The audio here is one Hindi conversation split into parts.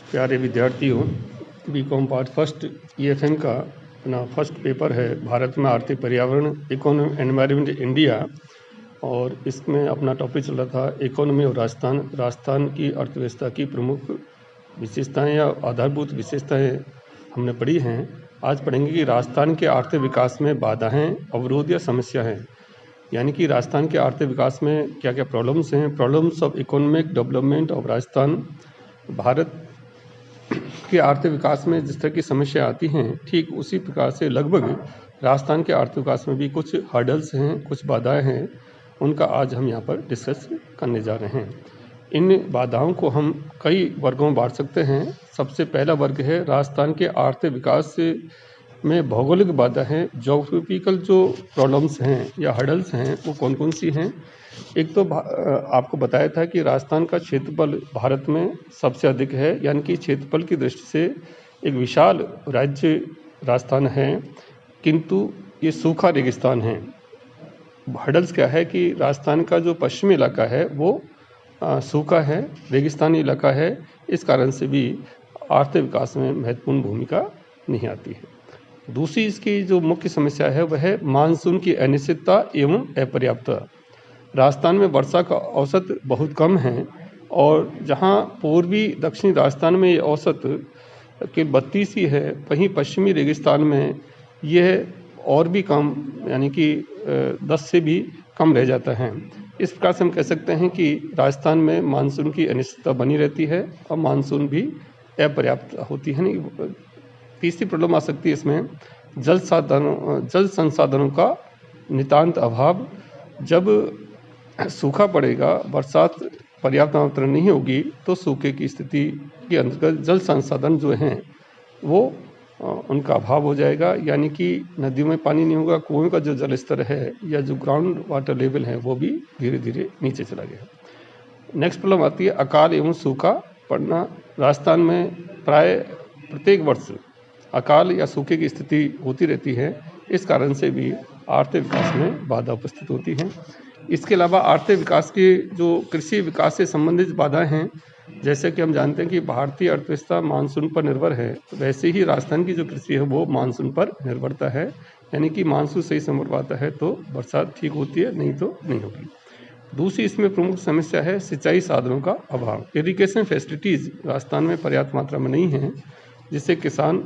प्यारे विद्यार्थियों, बीकॉम पार्ट फर्स्ट EFM का अपना फर्स्ट पेपर है भारत में आर्थिक पर्यावरण इकोनॉमी एनवायरनमेंट इंडिया। और इसमें अपना टॉपिक चल रहा था इकोनॉमी और राजस्थान की अर्थव्यवस्था की प्रमुख विशेषताएं या आधारभूत विशेषताएं हमने पढ़ी हैं। आज पढ़ेंगे कि राजस्थान के आर्थिक विकास में बाधाएं, अवरोध या समस्या हैं, यानी कि राजस्थान के आर्थिक विकास में क्या क्या प्रॉब्लम्स हैं। Problems of economic development of Rajasthan. Bharat के आर्थिक विकास में जिस तरह की समस्या आती हैं, ठीक उसी प्रकार से लगभग राजस्थान के आर्थिक विकास में भी कुछ हर्डल्स हैं, कुछ बाधाएं हैं। उनका आज हम यहाँ पर डिस्कस करने जा रहे हैं। इन बाधाओं को हम कई वर्गों में बांट सकते हैं। सबसे पहला वर्ग है राजस्थान के आर्थिक विकास में भौगोलिक बाधा हैं। जोग्राफिकल जो प्रॉब्लम्स हैं या हर्डल्स हैं वो कौन कौन सी हैं। एक तो आपको बताया था कि राजस्थान का क्षेत्रफल भारत में सबसे अधिक है, यानी कि क्षेत्रफल की दृष्टि से एक विशाल राज्य राजस्थान है, किंतु ये सूखा रेगिस्तान है। हर्डल्स क्या है कि राजस्थान का जो पश्चिमी इलाका है वो सूखा है, रेगिस्तानी इलाका है। इस कारण से भी आर्थिक विकास में महत्वपूर्ण भूमिका नहीं आती है। दूसरी इसकी जो मुख्य समस्या है वह है मानसून की अनिश्चितता एवं अपर्याप्तता। राजस्थान में वर्षा का औसत बहुत कम है और जहां पूर्वी दक्षिणी राजस्थान में ये औसत के 32 ही है, वहीं पश्चिमी रेगिस्तान में यह और भी कम, यानी कि 10 से भी कम रह जाता है। इस प्रकार से हम कह सकते हैं कि राजस्थान में मानसून की अनिश्चितता बनी रहती है और मानसून भी अपर्याप्त होती है। नहीं, तीसरी प्रॉब्लम आ सकती है इसमें जल संसाधनों का नितांत अभाव। जब सूखा पड़ेगा, बरसात पर्याप्त मात्रा नहीं होगी, तो सूखे की स्थिति के अंतर्गत जल संसाधन जो हैं वो उनका अभाव हो जाएगा, यानी कि नदियों में पानी नहीं होगा, कुओं का जो जल स्तर है या जो ग्राउंड वाटर लेवल है वो भी धीरे धीरे नीचे चला गया। नेक्स्ट प्रॉब्लम आती है अकाल एवं सूखा पड़ना। राजस्थान में प्राय प्रत्येक वर्ष अकाल या सूखे की स्थिति होती रहती है। इस कारण से भी आर्थिक विकास में बाधा उपस्थित होती है। इसके अलावा आर्थिक विकास की जो कृषि विकास से संबंधित बाधाएं हैं, जैसे कि हम जानते हैं कि भारतीय अर्थव्यवस्था मानसून पर निर्भर है, तो वैसे ही राजस्थान की जो कृषि है वो मानसून पर निर्भरता है, यानी कि मानसून सही समय पर आता है तो बरसात ठीक होती है, नहीं तो नहीं होगी। दूसरी इसमें प्रमुख समस्या है सिंचाई साधनों का अभाव। इरिगेशन फैसिलिटीज़ राजस्थान में पर्याप्त मात्रा में नहीं है, जिससे किसान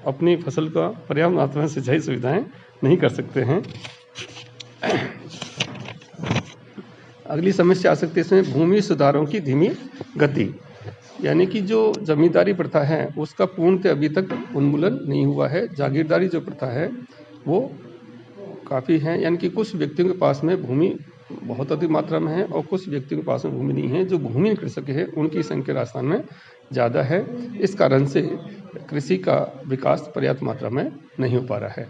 अपनी फसल का पर्याप्त मात्रा में सिंचाई सुविधाएं नहीं कर सकते हैं। अगली समस्या आ सकती है इसमें भूमि सुधारों की धीमी गति, यानी कि जो जमींदारी प्रथा है उसका पूर्णतः अभी तक उन्मूलन नहीं हुआ है। जागीरदारी जो प्रथा है वो काफ़ी है, यानी कि कुछ व्यक्तियों के पास में भूमि बहुत अधिक मात्रा में है और कुछ व्यक्तियों के पास में भूमि नहीं है। जो भूमि कृषक है उनकी संख्या राजस्थान में ज़्यादा है। इस कारण से कृषि का विकास पर्याप्त मात्रा में नहीं हो पा रहा है।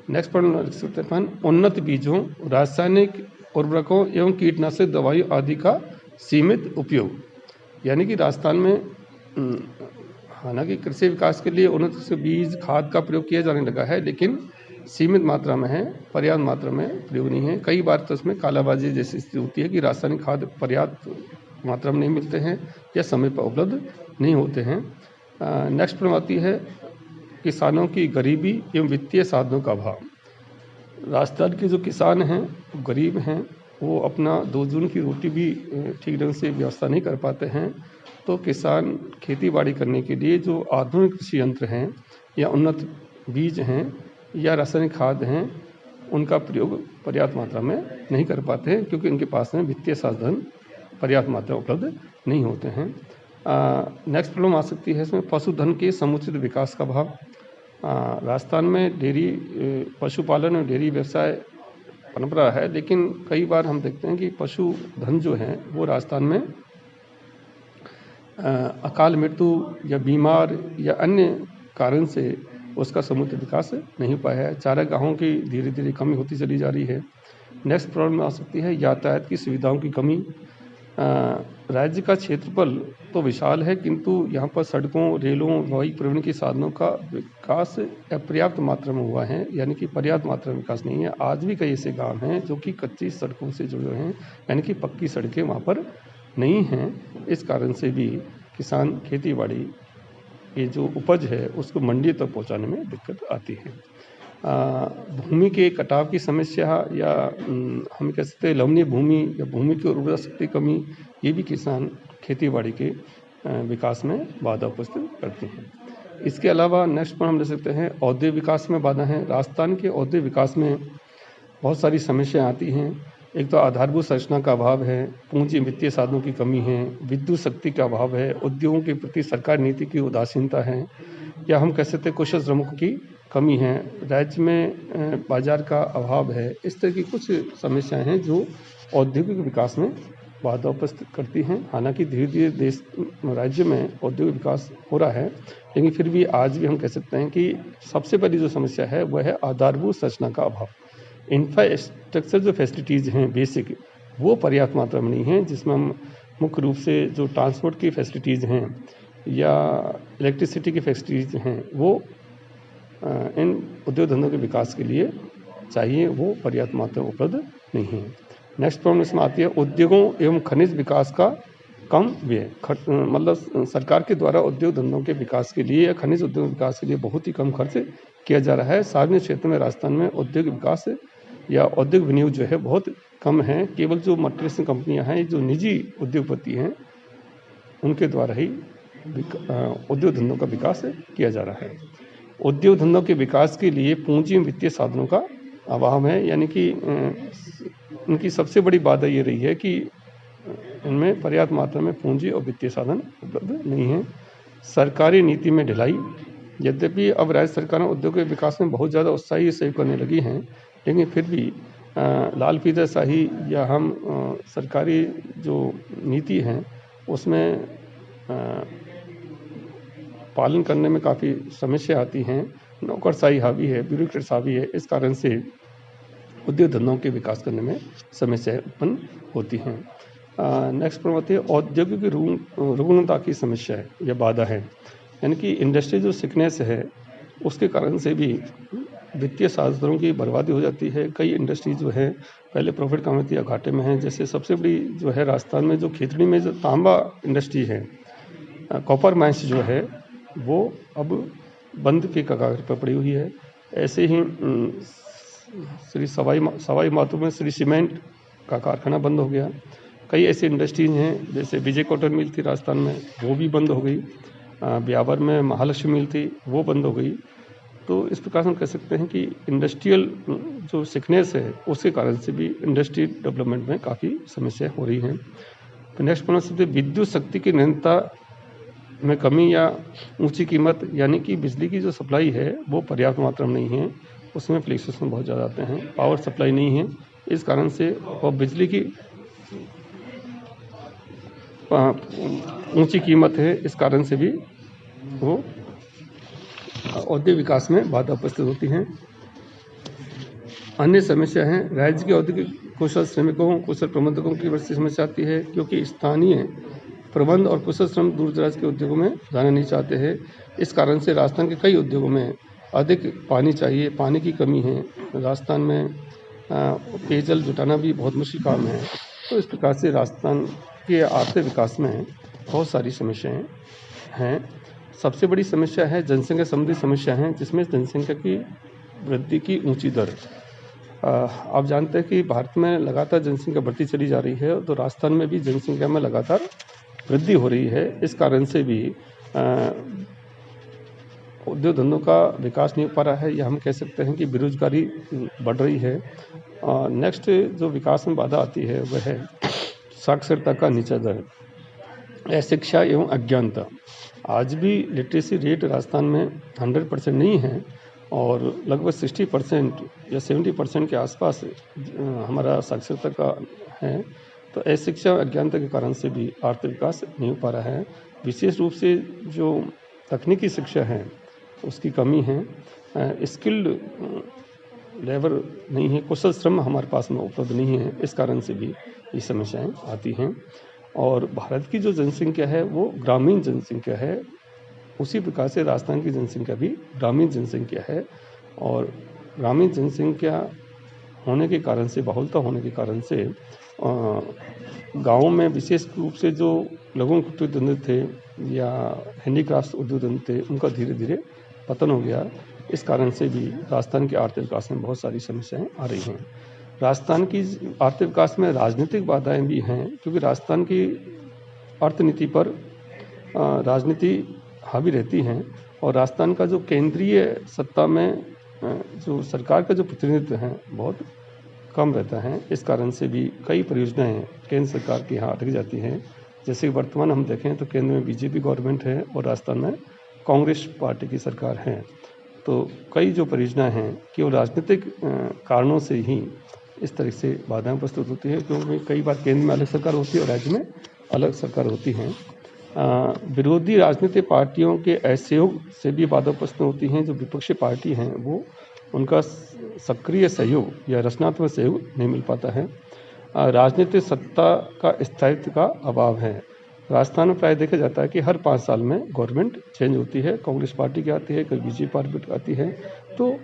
नेक्स्ट पॉइंट, उन्नत बीजों, रासायनिक उर्वरकों एवं कीटनाशक दवाइयों आदि का सीमित उपयोग, यानी कि राजस्थान में हालांकि कृषि विकास के लिए उन्नत बीज खाद का प्रयोग किया जाने लगा है, लेकिन सीमित मात्रा में है, पर्याप्त मात्रा में प्रयोग नहीं है। कई बार तो इसमें कालाबाजी जैसी स्थिति होती है कि रासायनिक खाद पर्याप्त मात्रा में नहीं मिलते हैं या समय पर उपलब्ध नहीं होते हैं। नेक्स्ट प्रॉब्लम आती है किसानों की गरीबी एवं वित्तीय साधनों का अभाव। राजस्थान के जो किसान हैं वो गरीब हैं, वो अपना 2 जून की रोटी भी ठीक ढंग से व्यवस्था नहीं कर पाते हैं। तो किसान खेती बाड़ी करने के लिए जो आधुनिक कृषि यंत्र हैं या उन्नत बीज हैं या रासायनिक खाद हैं, उनका प्रयोग पर्याप्त मात्रा में नहीं कर पाते हैं, क्योंकि इनके पास में वित्तीय साधन पर्याप्त मात्रा उपलब्ध नहीं होते हैं। नेक्स्ट प्रॉब्लम आ सकती है इसमें पशुधन के समुचित विकास का अभाव। राजस्थान में डेयरी पशुपालन और डेयरी व्यवसाय पनप रहा है, लेकिन कई बार हम देखते हैं कि पशुधन जो है वो राजस्थान में अकाल मृत्यु या बीमार या अन्य कारण से उसका समुचित विकास नहीं हो पाया है। चारागाहों की धीरे धीरे कमी होती चली जा रही है। नेक्स्ट प्रॉब्लम आ सकती है यातायात की सुविधाओं की कमी। राज्य का क्षेत्रफल तो विशाल है, किंतु यहाँ पर सड़कों, रेलों, हवाई परिवहन के साधनों का विकास अपर्याप्त मात्रा में हुआ है, यानी कि पर्याप्त मात्रा में विकास नहीं है। आज भी कई ऐसे गांव हैं जो कि कच्ची सड़कों से जुड़े हैं, यानी कि पक्की सड़कें वहाँ पर नहीं हैं। इस कारण से भी किसान खेती बाड़ी ये जो उपज है उसको मंडी तक पहुंचाने में दिक्कत आती है। भूमि के कटाव की समस्या या हम कह सकते हैं लवणीय भूमि या भूमि की उर्वरा शक्ति कमी, ये भी किसान खेती बाड़ी के विकास में बाधा उपस्थित करती हैं। इसके अलावा नेक्स्ट पर हम ले सकते हैं औद्योगिक विकास में बाधा है। राजस्थान के औद्योगिक विकास में बहुत सारी समस्याएं आती हैं। एक तो आधारभूत संरचना का अभाव है, पूंजी वित्तीय साधनों की कमी है, विद्युत शक्ति का अभाव है, उद्योगों के प्रति सरकार नीति की उदासीनता है, या हम कह सकते हैं कुशल श्रमिकों की कमी है, राज्य में बाजार का अभाव है। इस तरह की कुछ समस्याएं हैं जो औद्योगिक विकास में बाधा उपस्थित करती हैं। हालांकि धीरे धीरे देश राज्य में औद्योगिक विकास हो रहा है, लेकिन फिर भी आज भी हम कह सकते हैं कि सबसे बड़ी जो समस्या है वह है आधारभूत संरचना का अभाव। इंफ्रास्ट्रक्चर जो फैसिलिटीज़ हैं बेसिक, वो पर्याप्त मात्रा में नहीं है, जिसमें हम मुख्य रूप से जो ट्रांसपोर्ट की फैसिलिटीज़ हैं या इलेक्ट्रिसिटी की फैसिलिटीज़ हैं वो इन उद्योग धंधों के विकास के लिए चाहिए, वो पर्याप्त मात्रा में उपलब्ध नहीं है। नेक्स्ट प्रॉब्लम इसमें आती है उद्योगों एवं खनिज विकास का कम व्यय। मतलब सरकार के द्वारा उद्योग धंधों के विकास के लिए या खनिज उद्योग विकास के लिए बहुत ही कम खर्च किया जा रहा है। सार्वजनिक क्षेत्र में राजस्थान में औद्योगिक विकास या औद्योगिक विनियोग जो है बहुत कम है। केवल जो मल्टीनेशनल कंपनियां हैं, जो निजी उद्योगपति हैं, उनके द्वारा ही उद्योग धंधों का विकास किया जा रहा है। उद्योग धंधों के विकास के लिए पूंजी वित्तीय साधनों का अभाव है, यानी कि उनकी सबसे बड़ी बाधा ये रही है कि इनमें पर्याप्त मात्रा में पूंजी और वित्तीय साधन उपलब्ध नहीं है। सरकारी नीति में ढिलाई। यद्यपि अब राज्य सरकारें उद्योग के विकास में बहुत ज़्यादा उत्साही सहयोग करने लगी हैं, लेकिन फिर भी लाल फीताशाही या हम सरकारी जो नीति हैं उसमें पालन करने में काफ़ी समस्या आती हैं। नौकरशाही हावी है, ब्यूरोक्रेट्स हावी है। इस कारण से उद्योग धंधों के विकास करने में समस्याएं उत्पन्न होती हैं। नेक्स्ट प्रॉब्लम आती है औद्योगिक रुग्णता की समस्या है या बाधा है, यानी कि इंडस्ट्री जो सिकनेस है उसके कारण से भी वित्तीय साधनों की बर्बादी हो जाती है। कई इंडस्ट्री जो है पहले प्रॉफिट कमाती है, घाटे में है। जैसे सबसे बड़ी जो है राजस्थान में जो खेतड़ी में जो तांबा इंडस्ट्री है, कॉपर माइंस जो है, वो अब बंद के कगार पर पड़ी हुई है। ऐसे ही श्री सवाई माधोपुर में श्री सीमेंट का कारखाना बंद हो गया। कई ऐसी इंडस्ट्रीज हैं, जैसे विजय कॉटन मिल थी राजस्थान में, वो भी बंद हो गई। ब्यावर में महालक्ष्मी मिल थी, वो बंद हो गई। तो इस प्रकार से हम कह सकते हैं कि इंडस्ट्रियल जो सिकनेस है उसके कारण से भी इंडस्ट्री डेवलपमेंट में काफ़ी समस्या हो रही हैं। तो नेक्स्ट पॉइंट सकते विद्युत शक्ति की निरंतरता में कमी या ऊंची कीमत, यानी कि बिजली की जो सप्लाई है वो पर्याप्त मात्रा में नहीं है, उसमें फ्लक्चुएशन बहुत ज़्यादा आते हैं। पावर सप्लाई नहीं है, इस कारण से, और बिजली की ऊंची कीमत है, इस कारण से भी वो औद्योगिक विकास में बाधा उपस्थित होती हैं। अन्य समस्या है राज्य के औद्योगिक कुशल श्रमिकों, कुशल प्रबंधकों की बढ़ती समस्या आती है, क्योंकि स्थानीय प्रबंध और कुशल श्रम दूर दराज के उद्योगों में जाना नहीं चाहते हैं। इस कारण से राजस्थान के कई उद्योगों में अधिक पानी चाहिए, पानी की कमी है। राजस्थान में पेयजल जुटाना भी बहुत मुश्किल काम है। तो इस प्रकार से राजस्थान के आर्थिक विकास में बहुत सारी समस्याएं हैं। सबसे बड़ी समस्या है जनसंख्या संबंधी समस्या है, जिसमें जनसंख्या की वृद्धि की ऊंची दर। आप जानते हैं कि भारत में लगातार जनसंख्या बढ़ती चली जा रही है, तो राजस्थान में भी जनसंख्या में लगातार वृद्धि हो रही है। इस कारण से भी उद्योग धंधों का विकास नहीं हो पा रहा है, या हम कह सकते हैं कि बेरोजगारी बढ़ रही है। नेक्स्ट जो विकास में बाधा आती है वह है साक्षरता का नीचा दर, अशिक्षा एवं अज्ञानता। आज भी लिटरेसी रेट राजस्थान में 100% नहीं है, और लगभग 60% या 70% के आसपास हमारा साक्षरता का है। तो अशिक्षा अज्ञानता के कारण से भी आर्थिक विकास नहीं हो पा रहा है। विशेष रूप से जो तकनीकी शिक्षा है उसकी कमी है, स्किल्ड लेबर नहीं है, कुशल श्रम हमारे पास में उपलब्ध नहीं है। इस कारण से भी ये समस्याएं आती हैं। और भारत की जो जनसंख्या है वो ग्रामीण जनसंख्या है, उसी प्रकार से राजस्थान की जनसंख्या भी ग्रामीण जनसंख्या है। और ग्रामीण जनसंख्या होने के कारण से, बहुलता होने के कारण से गाँव में विशेष रूप से जो लघु कुटीर धंधे थे या हैंडीक्राफ्ट उद्योग धंधे थे, उनका धीरे धीरे पतन हो गया। इस कारण से भी राजस्थान के आर्थिक विकास में बहुत सारी समस्याएं आ रही हैं। राजस्थान की आर्थिक विकास में राजनीतिक बाधाएं भी हैं, क्योंकि राजस्थान की अर्थनीति पर राजनीति हावी रहती हैं और राजस्थान का जो केंद्रीय सत्ता में जो सरकार का जो प्रतिनिधित्व है बहुत कम रहता है। इस कारण से भी कई परियोजनाएं केंद्र सरकार के यहाँ अटक जाती हैं। जैसे वर्तमान हम देखें तो केंद्र में बीजेपी गवर्नमेंट है और राजस्थान में कांग्रेस पार्टी की सरकार है। तो कई जो परियोजनाएं हैं केवल राजनीतिक कारणों से ही इस तरह से बाधाएं प्रस्तुत होती है, क्योंकि कई बार केंद्र में अलग सरकार होती है और राज्य में अलग सरकार होती हैं। विरोधी राजनीतिक पार्टियों के असहयोग से भी बाधा प्रस्तुत होती हैं। जो विपक्षी पार्टी हैं वो उनका सक्रिय सहयोग या रचनात्मक सहयोग नहीं मिल पाता है। राजनीतिक सत्ता का स्थायित्व का अभाव है। राजस्थान में प्राय देखा जाता है कि हर 5 साल में गवर्नमेंट चेंज होती है, कांग्रेस पार्टी की आती है, कभी बीजेपी पार्टी आती है। तो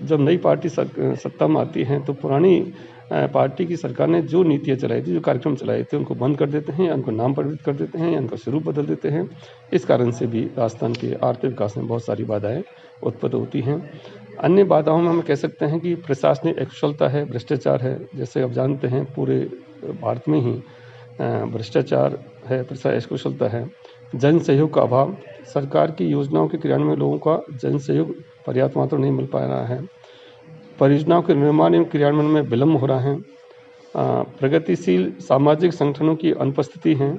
जब नई पार्टी सत्ता में आती है तो पुरानी पार्टी की सरकार ने जो नीतियाँ चलाई थी, जो कार्यक्रम चलाए थे, उनको बंद कर देते हैं या उनको नाम परिवर्तित कर देते हैं या उनका स्वरूप बदल देते हैं। इस कारण से भी राजस्थान के आर्थिक विकास में बहुत सारी बाधाएं उत्पन्न होती हैं। अन्य बाधाओं में हम कह सकते हैं कि प्रशासनिक अकुशलता है, भ्रष्टाचार है। जैसे आप जानते हैं पूरे भारत में ही भ्रष्टाचार है, प्रशासनिक अकुशलता है। जन सहयोग का अभाव, सरकार की योजनाओं के क्रियान्वयन में लोगों का जन सहयोग पर्याप्त मात्रा नहीं मिल पा रहा है। परियोजनाओं के निर्माण एवं क्रियान्वयन में विलम्ब हो रहा है। प्रगतिशील सामाजिक संगठनों की अनुपस्थिति है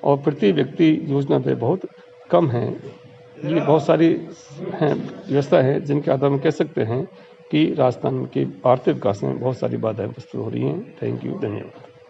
और प्रति व्यक्ति योजना पे बहुत कम है। ये बहुत सारी हैं व्यवस्था है जिनके आधार में कह सकते हैं कि राजस्थान के आर्थिक विकास में बहुत सारी बाधाएं प्रस्तुत हो रही हैं। थैंक यू, धन्यवाद।